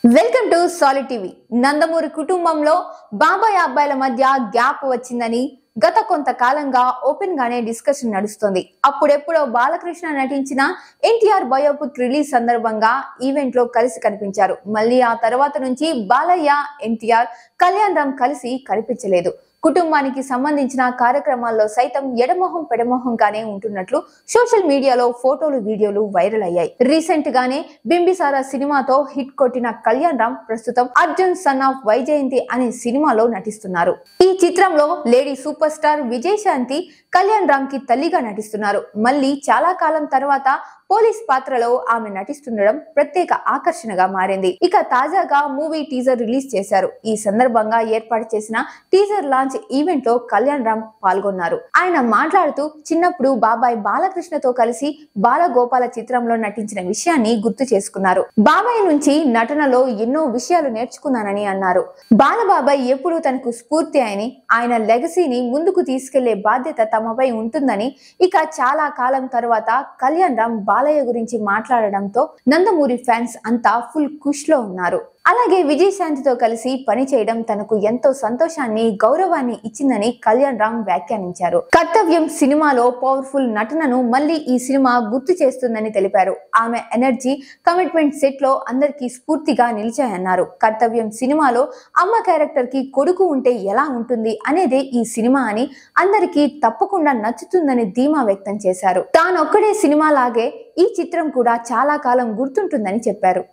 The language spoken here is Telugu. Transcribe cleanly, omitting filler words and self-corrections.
Welcome to solid TV. Nandamuri కుటుంబంలో బాబాయ్ అబ్బాయిల మధ్య గ్యాప్ వచ్చిందని గత కొంతకాలంగా ఓపెన్ గానే డిస్కషన్ నడుస్తోంది. అప్పుడెప్పుడో బాలకృష్ణ నటించిన ఎన్టీఆర్ బయోపిక్ రిలీజ్ సందర్భంగా ఈవెంట్ లో కలిసి కనిపించారు. మళ్ళీ ఆ తర్వాత నుంచి బాలయ్య, ఎన్టీఆర్, కళ్యాణ్ రామ్ కలిసి కనిపించలేదు. కుటుంబానికి సంబంధించిన కార్యక్రమాల్లో సైతం ఎడమొహం పెడమొహంగానే ఉంటున్నట్లు సోషల్ మీడియాలో ఫోటోలు, వీడియోలు వైరల్ అయ్యాయి. రీసెంట్ గానే బింబిసారా సినిమాతో హిట్ కొట్టిన కళ్యాణ్ రామ్ ప్రస్తుతం అర్జున్ సన్ ఆఫ్ వైజయంతి అనే సినిమాలో నటిస్తున్నారు. ఈ చిత్రంలో lady super star Vijayashanti Kalyan Ram కి తల్లిగా నటిస్తున్నారు. మళ్ళీ చాలా కాలం తర్వాత పోలీస్ పాత్రలో ఆమె నటిస్తుండడం ప్రత్యేక ఆకర్షణగా మారింది. ఇక తాజాగా మూవీ టీజర్ రిలీజ్ చేశారు. ఈ సందర్భంగా ఏర్పాటు చేసిన టీజర్ లాంచ్ ఈవెంట్ లో కళ్యాణ్ రామ్ పాల్గొన్నారు. ఆయన మాట్లాడుతూ చిన్నప్పుడు బాబాయ్ బాలకృష్ణతో కలిసి బాలగోపాల చిత్రంలో నటించిన విషయాన్ని గుర్తు చేసుకున్నారు. బాబాయ్ నుంచి నటనలో ఎన్నో విషయాలు నేర్చుకున్నానని అన్నారు. బాలబాబాయ్ ఎప్పుడు తనకు స్ఫూర్తి అని, ఆయన లెగసీని ముందుకు తీసుకెళ్లే బాధ్యత తమపై ఉంటుందని, ఇక చాలా కాలం తర్వాత కళ్యాణ్ రామ్ బాలయ్య గురించి మాట్లాడడంతో నందమూరి ఫ్యాన్స్ అంతా ఫుల్ ఖుష్ లో ఉన్నారు. అలాగే విజయశాంతితో కలిసి పనిచేయడం తనకు ఎంతో సంతోషాన్ని, గౌరవాన్ని ఇచ్చిందని కళ్యాణ్ రామ్ వ్యాఖ్యానించారు. కర్తవ్యం సినిమాలో పవర్ఫుల్ నటనను మళ్ళీ ఈ సినిమా గుర్తు చేస్తుందని తెలిపారు. ఆమె ఎనర్జీ, కమిట్మెంట్ సెట్ లో అందరికీ స్ఫూర్తిగా నిలిచాయన్నారు. కర్తవ్యం సినిమాలో అమ్మ క్యారెక్టర్ కి కొడుకు ఉంటే ఎలా ఉంటుంది అనేదే ఈ సినిమా అని, అందరికీ తప్పకుండా నచ్చుతుందని ధీమా వ్యక్తం చేశారు. తానొక్కడే సినిమా లాగే ఈ చిత్రం కూడా చాలా కాలం గుర్తుంటుందని చెప్పారు.